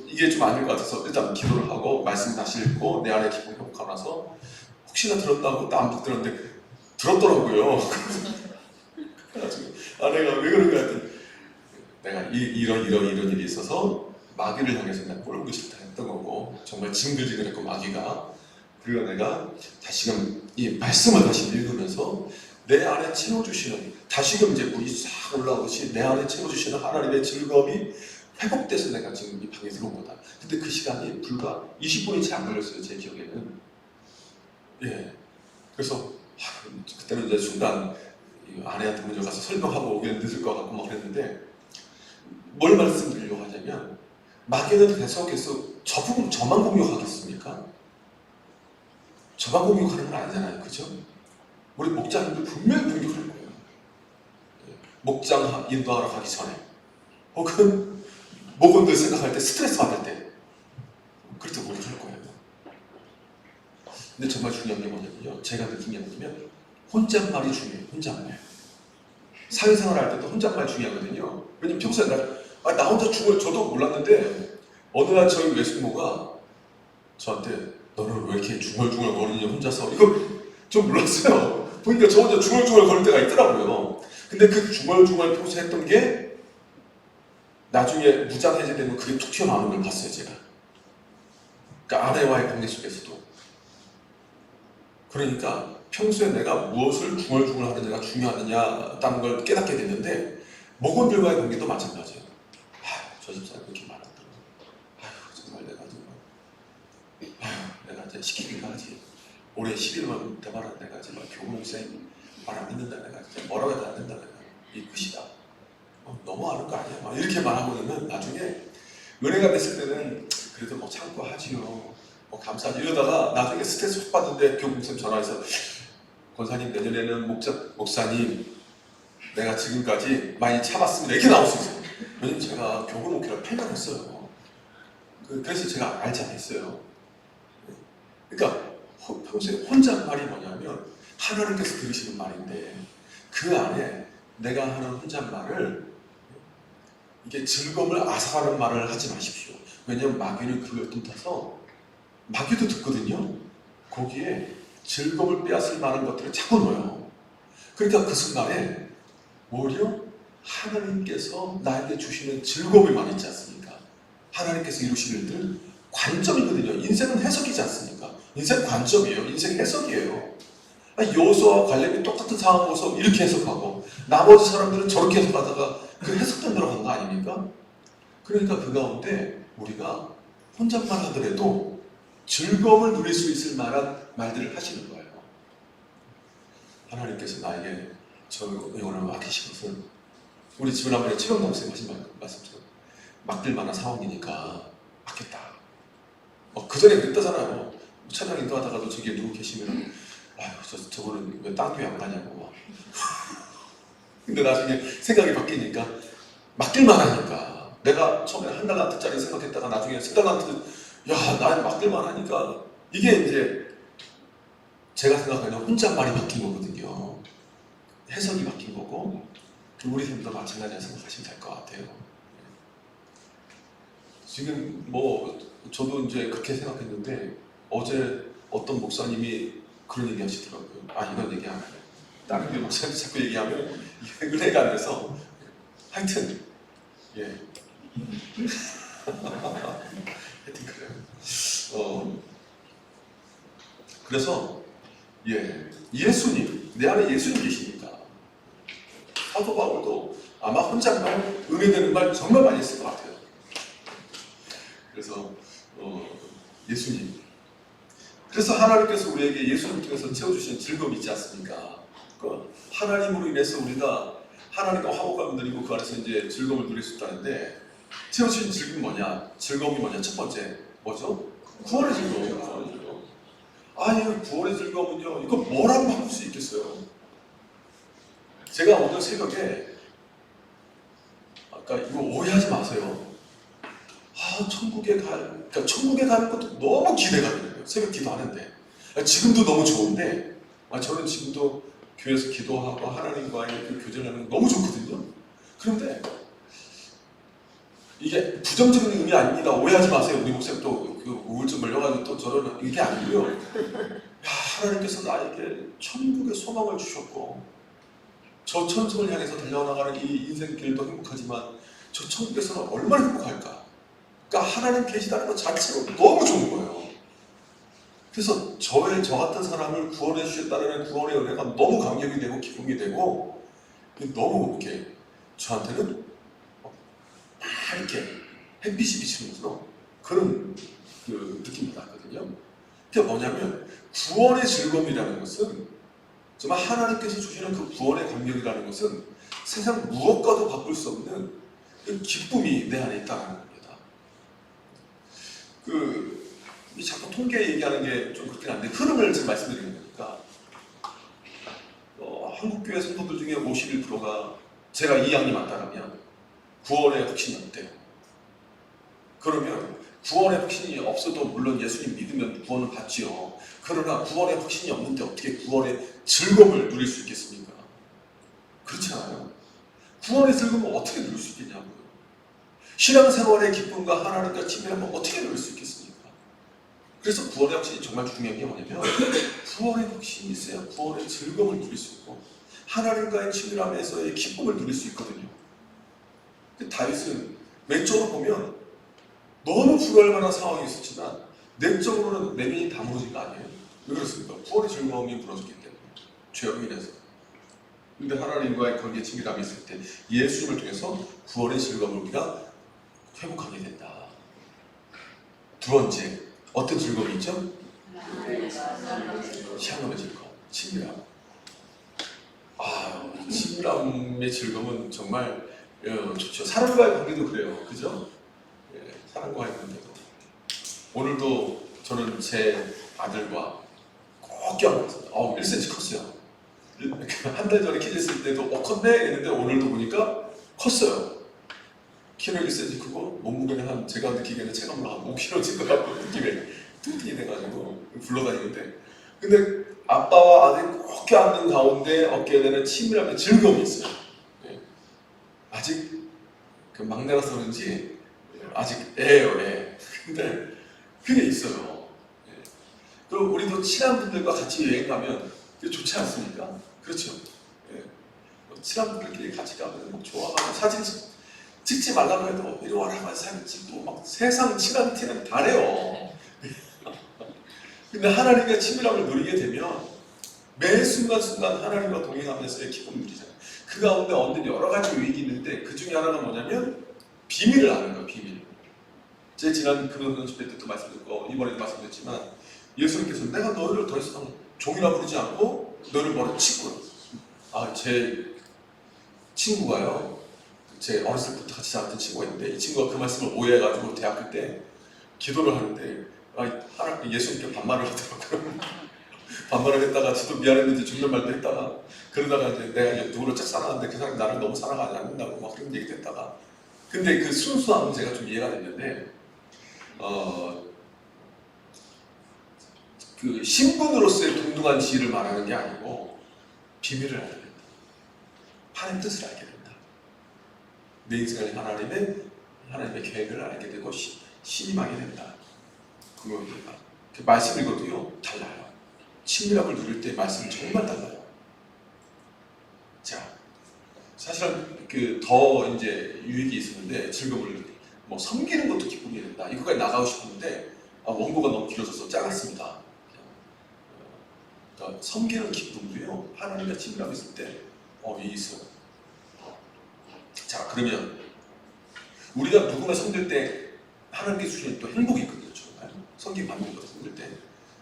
이게 좀 아닌 것 같아서 일단 기도를 하고 말씀 다시 읽고 내 안에 기쁨이 회복하고 나서 혹시나 들었다고 또 안 들었는데 들었더라고요. 그래가지고 아내가 왜 그런가 했더니 내가 이런 일이 있어서 마귀를 향해서 내가 꼴 보기 싫다 했던 거고, 정말 징글징글했고 마귀가. 그리고 내가 다시금 이 말씀을 다시 읽으면서 내 안에 채워주시는, 다시금 이제 물이 싹 올라오듯이 내 안에 채워주시는 하나님의 즐거움이 회복돼서 내가 지금 이 방에 들어온 거다. 근데 그 시간이 불과 20분이 채 안 걸렸어요, 제 기억에는. 예. 그래서 그때는 이제 순간 아내한테 먼저 가서 설명하고 오기는 늦을 것 같고 막 그랬는데, 뭘 말씀드리려고 하냐면 마귀는 계속해서 저만 공격하겠습니까? 저만 공격하는 건 아니잖아요, 그죠? 우리 목장님들 분명히 공격할 거예요. 목장 인도하러 가기 전에, 혹은 목원들 생각할 때, 스트레스 받을 때, 그럴 때 공격할 거예요. 근데 정말 중요한 게 뭐냐면요, 제가 느낀 게 뭐냐면 혼잣말이 중요해요. 혼잣말. 사회생활 할 때도 혼잣말 중요하거든요. 왜냐면 평소에 나 혼자 저도 몰랐는데 어느 날 저희 외숙모가 저한테 너는 왜 이렇게 중얼중얼 거리니 혼자서, 이거 좀 몰랐어요. 보니까 저 혼자 중얼중얼 거릴 때가 있더라고요. 근데 그 중얼중얼 평소에 했던 게 나중에 무장 해제되면 그게 툭 튀어나오는 걸 봤어요, 제가. 그러니까 아내와의 관계 속에서도. 그러니까 평소에 내가 무엇을 중얼중얼 하느냐가 중요하느냐라는 걸 깨닫게 됐는데, 목원들과의 관계도 마찬가지예요. 저 집사님 그렇게 말하더라. 정말 내가 내가 이제 시키니까 하지. 올해 11월 대바라 내가 정말 교구 목사님 말 안 듣는다. 내가 진짜 뭐라고 해도 안 된다. 내가 이 끝이다. 너무 아는 거 아니야? 막 이렇게 말하고는 나중에 은혜가 됐을 때는 그래도 뭐 참고 하지요. 뭐 감사하지. 이러다가 나중에 스트레스 확 받는데 교구 목사님 전화해서 권사님 내년에는 목사님 내가 지금까지 많이 참았습니다. 이렇게 나올 수 있어요. 왜냐면 제가 교구 목회를 8년 했어요. 그래서 제가 알지 않았어요. 그러니까 평소에 혼잣말이 뭐냐면 하나님께서 들으시는 말인데 그 안에 내가 하는 혼잣말을 이게 즐거움을 앗아가는 말을 하지 마십시오. 왜냐하면 마귀는 그걸 틈타서 마귀도 듣거든요. 거기에 즐거움을 빼앗을 만한 것들을 자꾸 넣어요. 그러니까 그 순간에 오히려 하나님께서 나에게 주시는 즐거움만 있지 않습니까? 하나님께서 이루시는 일들 관점이거든요. 인생은 해석이지 않습니까? 인생 관점이에요. 인생 해석이에요. 여호수아와 갈렙이 똑같은 상황 보고서 이렇게 해석하고 나머지 사람들은 저렇게 해석하다가 그 해석된 대로 간 거 아닙니까? 그러니까 그 가운데 우리가 혼잣말 하더라도 즐거움을 누릴 수 있을 만한 말들을 하시는 거예요. 하나님께서 나에게 저 영혼을 맡기신 것은 우리 지난번에 최영남 선생님 하신 말씀처럼 맡길 만한 상황이니까 맡겠다. 그 전에 그랬다잖아요. 찬양 인도하다가도 저기에 누구 계시면 저거는 왜 딴 교회 안 가냐고 막. 근데 나중에 생각이 바뀌니까 맡길만 하니까 내가 처음에 한 달란트짜리 생각했다가 나중에 세 달란트 난 맡길만 하니까 이게 이제 제가 생각하는 혼잣말이 바뀐 거거든요. 해석이 바뀐 거고 우리 삶도 마찬가지라 생각하시면 될 것 같아요. 지금 뭐 저도 이제 그렇게 생각했는데 어제 어떤 목사님이 그런 얘기 하시더라고요. 이건 얘기 안 해요. 다른 게 목사님 자꾸 얘기하면 은혜가 안 돼서 하여튼 하여튼 그래요. 그래서 예수님 내 안에 예수님 계시니까 사도 바울도 아마 혼잣말 은혜되는 말 정말 많이 했을 것 같아요. 그래서 예수님 그래서 하나님께서 우리에게 예수님 통해서 채워주신 즐거움이 있지 않습니까? 하나님으로 인해서 우리가 하나님과 화목함을 누리고 그 안에서 이제 즐거움을 누릴 수 있다는데 채워주신 즐거움이 뭐냐? 즐거움이 뭐냐? 첫 번째 뭐죠? 구원의 즐거움. 구원의 즐거움. 이 구원의 즐거움은요. 이거 뭐라고 바꿀 수 있겠어요? 제가 오늘 새벽에 아까 이거 오해하지 마세요. 천국에 가는 것도 너무 기대가 되는 거예요. 새벽 기도하는데. 지금도 너무 좋은데, 저는 지금도 교회에서 기도하고 하나님과의 그 교제하는 거 너무 좋거든요. 그런데, 이게 부정적인 의미 아닙니다. 오해하지 마세요. 우리 목사님 또 그 우울증 걸려가지고 또 저런, 이게 아니고요. 하나님께서 나에게 천국의 소망을 주셨고, 저 천국을 향해서 달려나가는 이 인생길도 행복하지만, 저 천국에서는 얼마나 행복할까? 그러니까 하나님 계시다는 것 자체로 너무 좋은 거예요. 그래서 저 같은 사람을 구원해 주셨다는 구원의 은혜가 너무 감격이 되고 기쁨이 되고 너무 이렇게 저한테는 이렇게 햇빛이 비치는 것처럼 그런 그 느낌이 났거든요. 그게 뭐냐면 구원의 즐거움이라는 것은 정말 하나님께서 주시는 그 구원의 감격이라는 것은 세상 무엇과도 바꿀 수 없는 그 기쁨이 내 안에 있다는 겁니다. 자꾸 통계 얘기하는 게 좀 그렇긴 한데 흐름을 지금 말씀드리는 거니까 한국교회 성도들 중에 51%가 제가 이 양이 맞다라면 구원의 확신이 없대요. 그러면 구원의 확신이 없어도 물론 예수님 믿으면 구원을 받지요. 그러나 구원의 확신이 없는데 어떻게 구원의 즐거움을 누릴 수 있겠습니까? 그렇지 않아요. 구원의 즐거움을 어떻게 누릴 수 있겠냐고요. 신앙생활의 기쁨과 하나님과 친밀함을 어떻게 누릴 수 있겠습니까? 그래서 구원의 확신이 정말 중요한 게 뭐냐면 구원의 확신이 있어야 구원의 즐거움을 누릴 수 있고 하나님과의 친밀함에서의 기쁨을 누릴 수 있거든요. 다윗은 외적으로 보면 너무 불효할 만한 상황이 있었지만 내적으로는 내면이 다 무너진 거 아니에요? 왜 그렇습니까? 구원의 즐거움이 무너졌기 때문에 죄로 인해서. 근데 하나님과의 관계 친밀함이 있을 때 예수님을 통해서 구원의 즐거움을 우리가 회복하게 된다. 두 번째, 어떤 즐거움이 있죠? 샬롬의 즐거움, 친밀함. 친밀함의 즐거움은 정말 좋죠. 사람과의 관계도 그래요. 그죠? 사람과의 관계도. 오늘도 저는 제 아들과 꼭 껴안았어요. 1cm 컸어요. 한 달 전에 키 쟀을 때도 컸네? 했는데 오늘도 보니까 컸어요. 키는 1cm 크고 몸무게는 한 제가 느끼기에는 체감으로 한 5kg 찐 것 같고 느낌에 뚱뚱이 돼가지고 굴러다니는데, 근데 아빠와 아들이 꼭 껴안는 가운데 얻게 되는 친밀함의 즐거움이 있어요. 아직 그 막내라서 그런지 아직 애예요, 애. 근데 그게 있어요. 그리고 우리도 친한 분들과 같이 여행 가면 그게 좋지 않습니까? 그렇죠? 친한 분들끼리 같이 가면 막 좋아하고 사진 찍지 말라고 해도 이리 와라 하면 사진 찍고 막 세상 친한 티는 다 내요. 근데 하나님의 친밀함을 누리게 되면 매 순간순간 하나님과 동행하면서의 기쁨을 누리잖아요. 그 가운데 얻는 여러 가지 유익이 있는데 그 중에 하나가 뭐냐면 비밀을 아는 거예요. 비밀. 제 지난 금요 집회 때도 말씀드렸고 이번에도 말씀드렸지만 예수님께서 내가 너희를 더 이상 종이라 부르지 않고 너를 뭐라 치고요. 제 친구가요. 제 어렸을 때부터 같이 자랐던 친구가 있는데 이 친구가 그 말씀을 오해해가지고 대학교 때 기도를 하는데 예수님께 반말을 하더라고요. 반말을 했다가 저도 미안했는지 존댓말도 했다가 그러다가 이제 내가 누구를 짝 사랑하는데 그 사람이 나를 너무 사랑하지 않는다고 막 그런 얘기도 했다가, 근데 그 순수함은 제가 좀 이해가 됐는데 그 신분으로서의 동등한 지위를 말하는 게 아니고 비밀을 알게 된다. 하나님의 뜻을 알게 된다. 내 인생을 하나님의 계획을 알게 되고 신임하게 된다. 그겁니다. 그 말씀 읽어도요 달라요. 친밀함을 누릴 때 말씀이 정말 달라요. 자, 사실은 더 이제 유익이 있었는데 즐거움을 섬기는 것도 기쁨이 된다. 이거까지 나가고 싶었는데 원고가 너무 길어져서 짧았습니다. 섬기는 기쁨도요 하나님과 친밀함이 있을 때 있어요. 자, 그러면 우리가 누군가 섬길 때 하나님께 주시는 또 행복이 있거든요. 정말 섬김 받는 거 섬길 때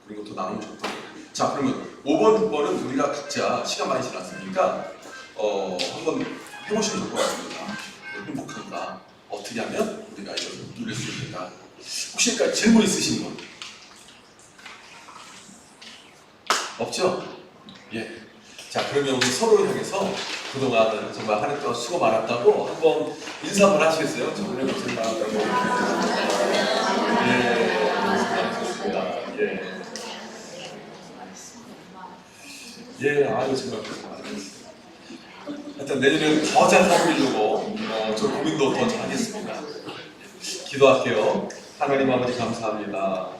그런 것도 나누면 좋거든요. 자, 그러면 5번, 6번은 우리가 각자 시간 많이 지났으니까 한번 해보시면 좋을 것 같습니다. 행복한가? 어떻게 하면 우리가 이걸 누릴 수 있는가? 혹시 질문 있으신 분? 없죠? 예. 자, 그러면 우리 서로를 향해서 그동안 정말 한 해 동안 수고 많았다고 한번 인사 한번 하시겠어요? 정말 고생 많았다고. 예. 수고하셨습니다. 예. 예, 정말 고생 많으셨어요. 하여튼 내년에는 더 잘 살리려고 저 고민도 더 잘하겠습니다. 기도할게요. 하나님 아버지 감사합니다.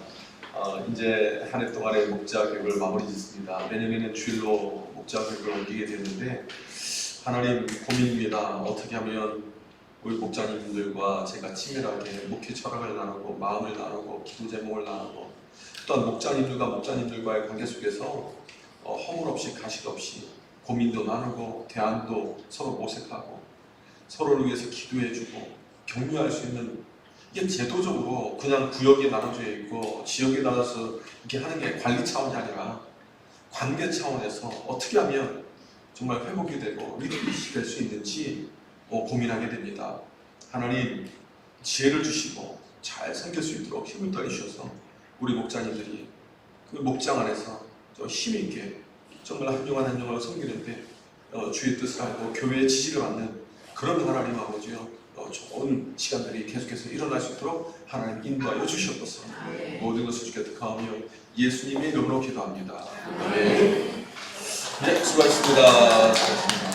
이제 한 해 동안의 목자 교육을 마무리 짓습니다. 내년에는 주일로 목자 교육을 옮기게 됐는데 하나님 고민입니다. 어떻게 하면 우리 목자님들과 제가 친밀하게 목회 철학을 나누고 마음을 나누고 기도 제목을 나누고 또한 목자님들과의 관계 속에서 허물 없이 가식 없이 고민도 나누고 대안도 서로 모색하고 서로를 위해서 기도해주고 격려할 수 있는, 이게 제도적으로 그냥 구역이 나눠져 있고 지역에 나눠서 이렇게 하는 게 관리 차원이 아니라 관계 차원에서 어떻게 하면 정말 회복이 되고 리더십이 될 수 있는지 고민하게 됩니다. 하나님 지혜를 주시고 잘 섬길 수 있도록 힘을 더해주셔서 우리 목자님들이 그 목장 안에서 힘있게 정말 한 영을 섬기는데 주의 뜻을 알고 교회의 지지를 받는 그런 하나님 아버지요, 좋은 시간들이 계속해서 일어날 수 있도록 하나님 인도하여 주시옵소서. 모든 것을 주께 득하며 예수님의 이름으로 기도합니다. 네, 수고하셨습니다.